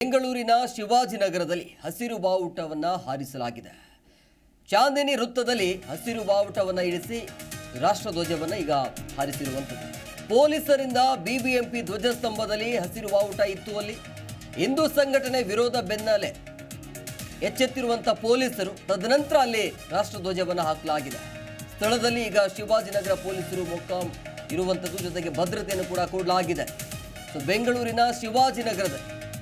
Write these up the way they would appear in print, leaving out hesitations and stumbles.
ಬೆಂಗಳೂರಿನ ಶಿವಾಜಿನಗರದಲ್ಲಿ ಹಸಿರು ಬಾವುಟವನ್ನು ಹಾರಿಸಲಾಗಿದೆ. ಚಾಂದಿನಿ ವೃತ್ತದಲ್ಲಿ ಹಸಿರು ಬಾವುಟವನ್ನು ಇಳಿಸಿ ರಾಷ್ಟ್ರಧ್ವಜವನ್ನು ಈಗ ಹಾರಿಸಿರುವಂಥದ್ದು. ಪೊಲೀಸರಿಂದ ಬಿಬಿಎಂಪಿ ಧ್ವಜಸ್ತಂಭದಲ್ಲಿ ಹಸಿರು ಬಾವುಟ ಇತ್ತು. ಅಲ್ಲಿ ಹಿಂದೂ ಸಂಘಟನೆ ವಿರೋಧ ಬೆನ್ನಲ್ಲೇ ಎಚ್ಚೆತ್ತಿರುವಂಥ ಪೊಲೀಸರು ತದನಂತರ ಅಲ್ಲಿ ರಾಷ್ಟ್ರಧ್ವಜವನ್ನು ಹಾಕಲಾಗಿದೆ. ಸ್ಥಳದಲ್ಲಿ ಈಗ ಶಿವಾಜಿನಗರ ಪೊಲೀಸರು ಮೊಕ್ಕಾಂ ಇರುವಂಥದ್ದು, ಜೊತೆಗೆ ಭದ್ರತೆಯನ್ನು ಕೂಡ ಕೊಡಲಾಗಿದೆ. ಬೆಂಗಳೂರಿನ ಶಿವಾಜಿನಗರದ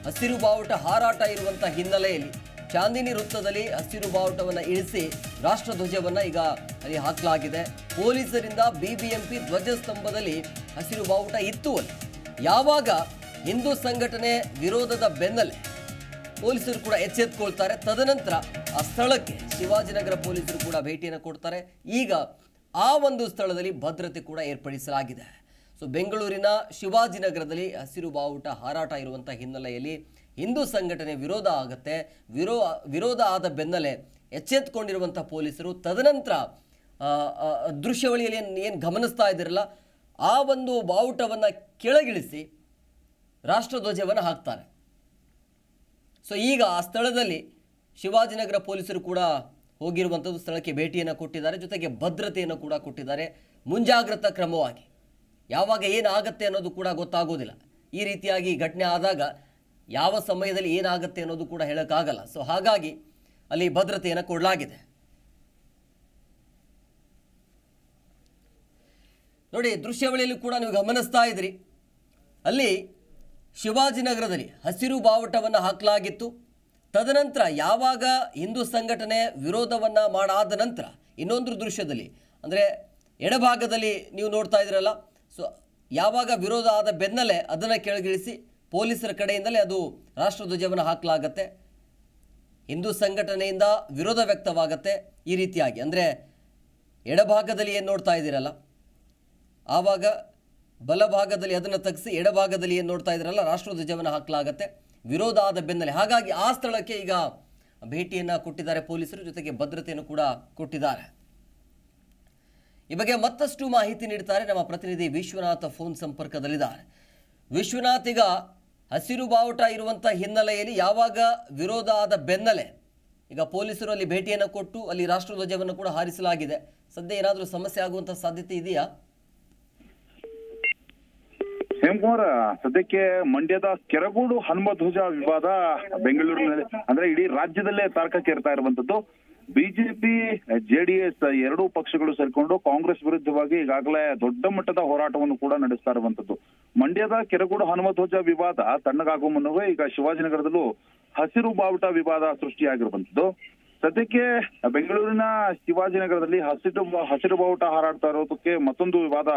ಹಸಿರು ಬಾವುಟ ಹಾರಾಟ ಇರುವಂಥ ಹಿನ್ನೆಲೆಯಲ್ಲಿ ಚಾಂದಿನಿ ವೃತ್ತದಲ್ಲಿ ಹಸಿರು ಬಾವುಟವನ್ನು ಇಳಿಸಿ ರಾಷ್ಟ್ರಧ್ವಜವನ್ನು ಈಗ ಅಲ್ಲಿ ಹಾಕಲಾಗಿದೆ. ಪೊಲೀಸರಿಂದ ಬಿಬಿಎಂಪಿ ಧ್ವಜಸ್ತಂಭದಲ್ಲಿ ಹಸಿರು ಬಾವುಟ ಇತ್ತು. ಅಲ್ಲಿ ಯಾವಾಗ ಹಿಂದೂ ಸಂಘಟನೆ ವಿರೋಧದ ಬೆನ್ನಲ್ಲೇ ಪೊಲೀಸರು ಕೂಡ ಎಚ್ಚೆತ್ತುಕೊಳ್ತಾರೆ. ತದನಂತರ ಆ ಸ್ಥಳಕ್ಕೆ ಶಿವಾಜಿನಗರ ಪೊಲೀಸರು ಕೂಡ ಭೇಟಿಯನ್ನು ಕೊಡ್ತಾರೆ. ಈಗ ಆ ಒಂದು ಸ್ಥಳದಲ್ಲಿ ಭದ್ರತೆ ಕೂಡ ಏರ್ಪಡಿಸಲಾಗಿದೆ. ಬೆಂಗಳೂರಿನ ಶಿವಾಜಿನಗರದಲ್ಲಿ ಹಸಿರು ಬಾವುಟ ಹಾರಾಟ ಇರುವಂಥ ಹಿನ್ನೆಲೆಯಲ್ಲಿ ಹಿಂದೂ ಸಂಘಟನೆ ವಿರೋಧ ಆಗುತ್ತೆ. ವಿರೋಧ ಆದ ಬೆನ್ನಲ್ಲೇ ಎಚ್ಚೆತ್ತುಕೊಂಡಿರುವಂಥ ಪೊಲೀಸರು ತದನಂತರ ದೃಶ್ಯಾವಳಿಯಲ್ಲಿ ಏನು ಗಮನಿಸ್ತಾ ಇದ್ದಿರಲ್ಲ, ಆ ಒಂದು ಬಾವುಟವನ್ನು ಕೆಳಗಿಳಿಸಿ ರಾಷ್ಟ್ರಧ್ವಜವನ್ನು ಹಾಕ್ತಾರೆ. ಈಗ ಆ ಸ್ಥಳದಲ್ಲಿ ಶಿವಾಜಿನಗರ ಪೊಲೀಸರು ಕೂಡ ಹೋಗಿರುವಂಥದ್ದು, ಸ್ಥಳಕ್ಕೆ ಭೇಟಿಯನ್ನು ಕೊಟ್ಟಿದ್ದಾರೆ, ಜೊತೆಗೆ ಭದ್ರತೆಯನ್ನು ಕೂಡ ಕೊಟ್ಟಿದ್ದಾರೆ. ಮುಂಜಾಗ್ರತಾ ಕ್ರಮವಾಗಿ ಯಾವಾಗ ಏನಾಗತ್ತೆ ಅನ್ನೋದು ಕೂಡ ಗೊತ್ತಾಗೋದಿಲ್ಲ. ಈ ರೀತಿಯಾಗಿ ಘಟನೆ ಆದಾಗ ಯಾವ ಸಮಯದಲ್ಲಿ ಏನಾಗುತ್ತೆ ಅನ್ನೋದು ಕೂಡ ಹೇಳೋಕ್ಕಾಗಲ್ಲ. ಹಾಗಾಗಿ ಅಲ್ಲಿ ಭದ್ರತೆಯನ್ನು ಕೊಡಲಾಗಿದೆ. ನೋಡಿ, ದೃಶ್ಯಾವಳಿಯಲ್ಲಿ ಕೂಡ ನೀವು ಗಮನಿಸ್ತಾ ಇದ್ರಿ, ಅಲ್ಲಿ ಶಿವಾಜಿನಗರದಲ್ಲಿ ಹಸಿರು ಬಾವುಟವನ್ನು ಹಾಕಲಾಗಿತ್ತು. ತದನಂತರ ಯಾವಾಗ ಹಿಂದೂ ಸಂಘಟನೆ ವಿರೋಧವನ್ನು ಮಾಡಾದ ನಂತರ ಇನ್ನೊಂದು ದೃಶ್ಯದಲ್ಲಿ ಅಂದರೆ ಎಡಭಾಗದಲ್ಲಿ ನೀವು ನೋಡ್ತಾ ಇದ್ರಲ್ಲ, ಯಾವಾಗ ವಿರೋಧ ಆದ ಬೆನ್ನಲ್ಲೇ ಅದನ್ನು ಕೆಳಗಿಳಿಸಿ ಪೊಲೀಸರ ಕಡೆಯಿಂದಲೇ ಅದು ರಾಷ್ಟ್ರಧ್ವಜವನ್ನು ಹಾಕಲಾಗತ್ತೆ. ಹಿಂದೂ ಸಂಘಟನೆಯಿಂದ ವಿರೋಧ ವ್ಯಕ್ತವಾಗತ್ತೆ. ಈ ರೀತಿಯಾಗಿ ಅಂದರೆ ಎಡಭಾಗದಲ್ಲಿ ಏನು ನೋಡ್ತಾ ಇದ್ದೀರಲ್ಲ, ಆವಾಗ ಬಲಭಾಗದಲ್ಲಿ ಅದನ್ನು ತಗ್ಗಿಸಿ ಎಡಭಾಗದಲ್ಲಿ ಏನು ನೋಡ್ತಾ ಇದ್ದೀರಲ್ಲ, ರಾಷ್ಟ್ರಧ್ವಜವನ್ನು ಹಾಕಲಾಗತ್ತೆ ವಿರೋಧ ಆದ ಬೆನ್ನಲ್ಲೇ. ಹಾಗಾಗಿ ಆ ಸ್ಥಳಕ್ಕೆ ಈಗ ಭೇಟಿಯನ್ನು ಕೊಟ್ಟಿದ್ದಾರೆ ಪೊಲೀಸರು, ಜೊತೆಗೆ ಭದ್ರತೆಯನ್ನು ಕೂಡ ಕೊಟ್ಟಿದ್ದಾರೆ. ಈ ಬಗ್ಗೆ ಮತ್ತಷ್ಟು ಮಾಹಿತಿ ನೀಡ್ತಾರೆ ನಮ್ಮ ಪ್ರತಿನಿಧಿ ವಿಶ್ವನಾಥ್ ಫೋನ್ ಸಂಪರ್ಕದಲ್ಲಿದ್ದಾರೆ. ವಿಶ್ವನಾಥ್, ಈಗ ಹಸಿರು ಬಾವುಟ ಇರುವಂಥ ಹಿನ್ನೆಲೆಯಲ್ಲಿ ಯಾವಾಗ ವಿರೋಧ ಆದ ಬೆನ್ನಲ್ಲೇ ಈಗ ಪೊಲೀಸರು ಅಲ್ಲಿ ಭೇಟಿಯನ್ನು ಕೊಟ್ಟು ಅಲ್ಲಿ ರಾಷ್ಟ್ರಧ್ವಜವನ್ನು ಕೂಡ ಹಾರಿಸಲಾಗಿದೆ. ಸದ್ಯ ಏನಾದರೂ ಸಮಸ್ಯೆ ಆಗುವಂಥ ಸಾಧ್ಯತೆ ಇದೆಯಾ? ಹೇಮಕುಮಾರ್, ಸದ್ಯಕ್ಕೆ ಮಂಡ್ಯದ ಕೆರಗೋಡು ಹನುಮಧ್ವಜ ವಿವಾದ ಬೆಂಗಳೂರಿನಲ್ಲಿ ಅಂದ್ರೆ ಇಡೀ ರಾಜ್ಯದಲ್ಲೇ ತಾರಕಕ್ಕೇರ್ತಾ ಇರುವಂತದ್ದು. ಬಿಜೆಪಿ ಜೆಡಿಎಸ್ ಎರಡೂ ಪಕ್ಷಗಳು ಸೇರ್ಕೊಂಡು ಕಾಂಗ್ರೆಸ್ ವಿರುದ್ಧವಾಗಿ ಈಗಾಗಲೇ ದೊಡ್ಡ ಮಟ್ಟದ ಹೋರಾಟವನ್ನು ಕೂಡ ನಡೆಸ್ತಾ ಇರುವಂತದ್ದು. ಮಂಡ್ಯದ ಕೆರಗೋಡು ಹನುಮಧ್ವಜ ವಿವಾದ ತಣ್ಣಗಾಗುವ ಮುನ್ನವೇ ಈಗ ಶಿವಾಜಿನಗರದಲ್ಲೂ ಹಸಿರು ಬಾವುಟ ವಿವಾದ ಸೃಷ್ಟಿಯಾಗಿರುವಂತದ್ದು. ಸದ್ಯಕ್ಕೆ ಬೆಂಗಳೂರಿನ ಶಿವಾಜಿನಗರದಲ್ಲಿ ಹಸಿರು ಬಾವುಟ ಹಾರಾಡ್ತಾ ಇರೋದಕ್ಕೆ ಮತ್ತೊಂದು ವಿವಾದ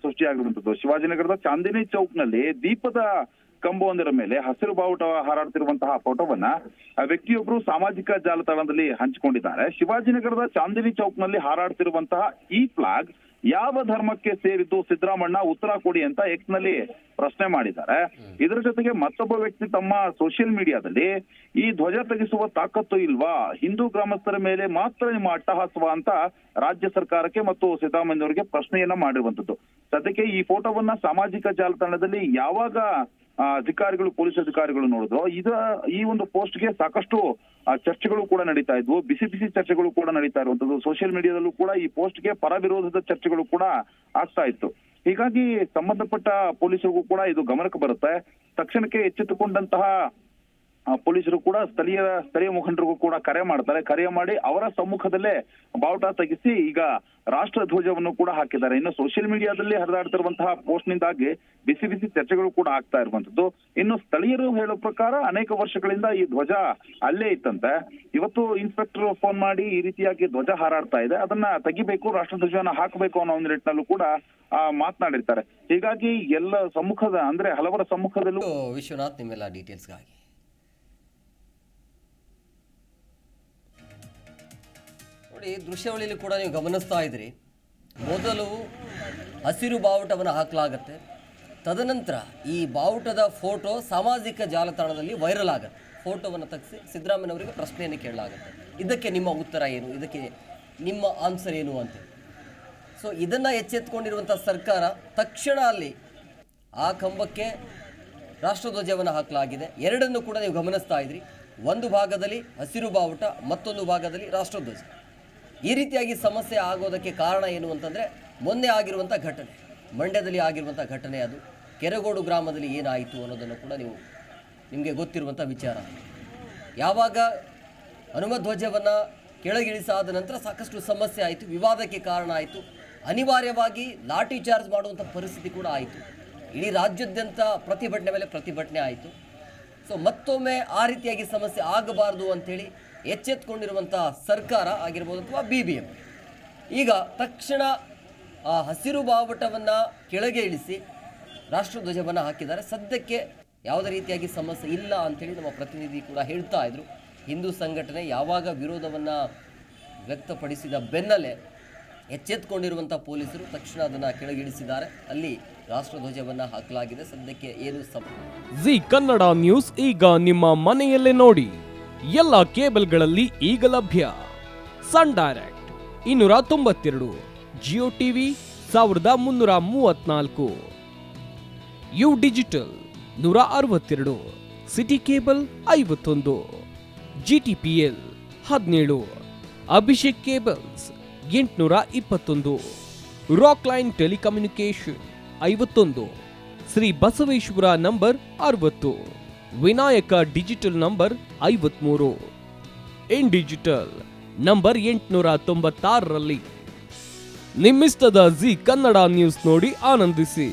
ಸೃಷ್ಟಿಯಾಗಿರುವಂತದ್ದು. ಶಿವಾಜಿನಗರದ ಚಾಂದಿನಿ ಚೌಕ್ನಲ್ಲಿ ದೀಪದ ಕಂಬವೊಂದರ ಮೇಲೆ ಹಸಿರು ಬಾವುಟ ಹಾರಾಡ್ತಿರುವಂತಹ ಫೋಟೋವನ್ನ ವ್ಯಕ್ತಿಯೊಬ್ಬರು ಸಾಮಾಜಿಕ ಜಾಲತಾಣದಲ್ಲಿ ಹಂಚಿಕೊಂಡಿದ್ದಾರೆ. ಶಿವಾಜಿನಗರದ ಚಾಂದಿನಿ ಚೌಕ್ನಲ್ಲಿ ಹಾರಾಡ್ತಿರುವಂತಹ ಈ ಫ್ಲಾಗ್ ಯಾವ ಧರ್ಮಕ್ಕೆ ಸೇರಿದ್ದು, ಸಿದ್ದರಾಮಣ್ಣ ಉತ್ತರ ಕೊಡಿ ಅಂತ ಎಕ್ಸ್ ನಲ್ಲಿ ಪ್ರಶ್ನೆ ಮಾಡಿದ್ದಾರೆ. ಇದರ ಜೊತೆಗೆ ಮತ್ತೊಬ್ಬ ವ್ಯಕ್ತಿ ತಮ್ಮ ಸೋಷಿಯಲ್ ಮೀಡಿಯಾದಲ್ಲಿ ಈ ಧ್ವಜ ತೆಗೆಸುವ ತಾಕತ್ತು ಇಲ್ವಾ, ಹಿಂದೂ ಗ್ರಾಮಸ್ಥರ ಮೇಲೆ ಮಾತ್ರ ನಿಮ್ಮ ಅಟ್ಟಹಾಸವ ಅಂತ ರಾಜ್ಯ ಸರ್ಕಾರಕ್ಕೆ ಮತ್ತು ಸಿದ್ದರಾಮಯ್ಯನವರಿಗೆ ಪ್ರಶ್ನೆಯನ್ನ ಮಾಡಿರುವಂತದ್ದು. ಸದ್ಯಕ್ಕೆ ಈ ಫೋಟೋವನ್ನ ಸಾಮಾಜಿಕ ಜಾಲತಾಣದಲ್ಲಿ ಯಾವಾಗ ಪೊಲೀಸ್ ಅಧಿಕಾರಿಗಳು ನೋಡಿದ್ರು, ಈ ಒಂದು ಪೋಸ್ಟ್ಗೆ ಸಾಕಷ್ಟು ಚರ್ಚೆಗಳು ಕೂಡ ನಡೀತಾ ಇದ್ವು, ಬಿಸಿ ಚರ್ಚೆಗಳು ಕೂಡ ನಡೀತಾ ಇರುವಂತದ್ದು. ಸೋಷಿಯಲ್ ಮೀಡಿಯಾದಲ್ಲೂ ಕೂಡ ಈ ಪೋಸ್ಟ್ಗೆ ಪರ ವಿರೋಧದ ಚರ್ಚೆಗಳು ಕೂಡ ಆಗ್ತಾ ಇತ್ತು. ಹೀಗಾಗಿ ಸಂಬಂಧಪಟ್ಟ ಪೊಲೀಸರಿಗೂ ಕೂಡ ಇದು ಗಮನಕ್ಕೆ ಬರುತ್ತೆ. ತಕ್ಷಣಕ್ಕೆ ಎಚ್ಚೆತ್ತುಕೊಂಡಂತಹ ಪೊಲೀಸರು ಕೂಡ ಸ್ಥಳೀಯ ಮುಖಂಡರಿಗೂ ಕೂಡ ಕರೆ ಮಾಡ್ತಾರೆ. ಕರೆ ಮಾಡಿ ಅವರ ಸಮ್ಮುಖದಲ್ಲೇ ಬಾವುಟ ತೆಗೆಸಿ ಈಗ ರಾಷ್ಟ್ರ ಧ್ವಜವನ್ನು ಕೂಡ ಹಾಕಿದ್ದಾರೆ. ಇನ್ನು ಸೋಷಿಯಲ್ ಮೀಡಿಯಾದಲ್ಲಿ ಹರಿದಾಡ್ತಿರುವಂತಹ ಪೋಸ್ಟ್ ನಿಂದಾಗಿ ಬಿಸಿ ಚರ್ಚೆಗಳು ಕೂಡ ಆಗ್ತಾ ಇರುವಂತದ್ದು. ಇನ್ನು ಸ್ಥಳೀಯರು ಹೇಳೋ ಪ್ರಕಾರ ಅನೇಕ ವರ್ಷಗಳಿಂದ ಈ ಧ್ವಜ ಅಲ್ಲೇ ಇತ್ತಂತೆ. ಇವತ್ತು ಇನ್ಸ್ಪೆಕ್ಟರ್ ಫೋನ್ ಮಾಡಿ ಈ ರೀತಿಯಾಗಿ ಧ್ವಜ ಹಾರಾಡ್ತಾ ಇದೆ, ಅದನ್ನ ತೆಗಿಬೇಕು, ರಾಷ್ಟ್ರ ಧ್ವಜವನ್ನ ಹಾಕಬೇಕು ಅನ್ನೋ ಒಂದು ನಿಟ್ಟಿನಲ್ಲೂ ಕೂಡ ಮಾತನಾಡಿರ್ತಾರೆ. ಹೀಗಾಗಿ ಎಲ್ಲ ಸಮ್ಮುಖದ ಅಂದ್ರೆ ಹಲವರ ಸಮ್ಮುಖದಲ್ಲೂ ವಿಶ್ವನಾಥ್ ನಿಮ್ಮೆಲ್ಲ ಡೀಟೇಲ್ಸ್ಗಾಗಿ ನೋಡಿ, ದೃಶ್ಯಾವಳಿಯಲ್ಲಿ ಕೂಡ ನೀವು ಗಮನಿಸ್ತಾ ಇದ್ರಿ, ಮೊದಲು ಹಸಿರು ಬಾವುಟವನ್ನು ಹಾಕಲಾಗತ್ತೆ. ತದನಂತರ ಈ ಬಾವುಟದ ಫೋಟೋ ಸಾಮಾಜಿಕ ಜಾಲತಾಣದಲ್ಲಿ ವೈರಲ್ ಆಗುತ್ತೆ. ಫೋಟೋವನ್ನು ತೆಗೆಸಿ ಸಿದ್ದರಾಮಯ್ಯನವರಿಗೆ ಪ್ರಶ್ನೆಯನ್ನು ಕೇಳಲಾಗುತ್ತೆ, ಇದಕ್ಕೆ ನಿಮ್ಮ ಉತ್ತರ ಏನು, ಇದಕ್ಕೆ ನಿಮ್ಮ ಆನ್ಸರ್ ಏನು ಅಂತ. ಇದನ್ನು ಎಚ್ಚೆತ್ತುಕೊಂಡಿರುವಂಥ ಸರ್ಕಾರ ತಕ್ಷಣ ಅಲ್ಲಿ ಆ ಕಂಬಕ್ಕೆ ರಾಷ್ಟ್ರಧ್ವಜವನ್ನು ಹಾಕಲಾಗಿದೆ. ಎರಡನ್ನು ಕೂಡ ನೀವು ಗಮನಿಸ್ತಾ ಇದ್ರಿ, ಒಂದು ಭಾಗದಲ್ಲಿ ಹಸಿರು ಬಾವುಟ, ಮತ್ತೊಂದು ಭಾಗದಲ್ಲಿ ರಾಷ್ಟ್ರಧ್ವಜ. ಈ ರೀತಿಯಾಗಿ ಸಮಸ್ಯೆ ಆಗೋದಕ್ಕೆ ಕಾರಣ ಏನು ಅಂತಂದರೆ, ಮೊನ್ನೆ ಆಗಿರುವಂಥ ಘಟನೆ, ಮಂಡ್ಯದಲ್ಲಿ ಆಗಿರುವಂಥ ಘಟನೆ, ಅದು ಕೆರಗೋಡು ಗ್ರಾಮದಲ್ಲಿ ಏನಾಯಿತು ಅನ್ನೋದನ್ನು ಕೂಡ ನಿಮಗೆ ಗೊತ್ತಿರುವಂಥ ವಿಚಾರ. ಯಾವಾಗ ಹನುಮಧ್ವಜವನ್ನು ಕೆಳಗಿಳಿಸಾದ ನಂತರ ಸಾಕಷ್ಟು ಸಮಸ್ಯೆ ಆಯಿತು, ವಿವಾದಕ್ಕೆ ಕಾರಣ ಆಯಿತು. ಅನಿವಾರ್ಯವಾಗಿ ಲಾಠಿ ಚಾರ್ಜ್ ಮಾಡುವಂಥ ಪರಿಸ್ಥಿತಿ ಕೂಡ ಆಯಿತು. ಇಡೀ ರಾಜ್ಯಾದ್ಯಂತ ಪ್ರತಿಭಟನೆ ಮೇಲೆ ಪ್ರತಿಭಟನೆ ಆಯಿತು. ಸೊ ಮತ್ತೊಮ್ಮೆ ಆ ರೀತಿಯಾಗಿ ಸಮಸ್ಯೆ ಆಗಬಾರ್ದು ಅಂಥೇಳಿ ಎಚ್ಚೆತ್ತುಕೊಂಡಿರುವಂಥ ಸರ್ಕಾರ ಆಗಿರ್ಬೋದು ಅಥವಾ BBM ಈಗ ತಕ್ಷಣ ಆ ಹಸಿರು ಬಾವುಟವನ್ನು ಕೆಳಗೆ ಇಳಿಸಿ ರಾಷ್ಟ್ರಧ್ವಜವನ್ನು ಹಾಕಿದ್ದಾರೆ. ಸದ್ಯಕ್ಕೆ ಯಾವುದೇ ರೀತಿಯಾಗಿ ಸಮಸ್ಯೆ ಇಲ್ಲ ಅಂಥೇಳಿ ನಮ್ಮ ಪ್ರತಿನಿಧಿ ಕೂಡ ಹೇಳ್ತಾ ಇದ್ರು. ಹಿಂದೂ ಸಂಘಟನೆ ಯಾವಾಗ ವಿರೋಧವನ್ನು ವ್ಯಕ್ತಪಡಿಸಿದ ಬೆನ್ನಲ್ಲೇ ಎಚ್ಚೆತ್ತುಕೊಂಡಿರುವಂಥ ಪೊಲೀಸರು ತಕ್ಷಣ ಅದನ್ನು ಕೆಳಗಿಳಿಸಿದ್ದಾರೆ. ಅಲ್ಲಿ ರಾಷ್ಟ್ರಧ್ವಜವನ್ನು ಹಾಕಲಾಗಿದೆ. ಸದ್ಯಕ್ಕೆ ಏನು ಜಿ ಕನ್ನಡ ನ್ಯೂಸ್ ಈಗ ನಿಮ್ಮ ಮನೆಯಲ್ಲೇ ನೋಡಿ. ಎಲ್ಲ ಕೇಬಲ್ಗಳಲ್ಲಿ ಈಗ ಲಭ್ಯ. Sun Direct 292, Jio TV 1334, U digital 162, city cable 51, GTPL 17, Abhishek cables 821, rock line telecommunication 51, Shri Basaveshwara number 60, Vinayaka digital number 53, in digital number 896ರಲ್ಲಿ. ನಿಮ್ಮಿಸ್ತದ ಜಿ ಕನ್ನಡ ನ್ಯೂಸ್ ನೋಡಿ ಆನಂದಿಸಿ.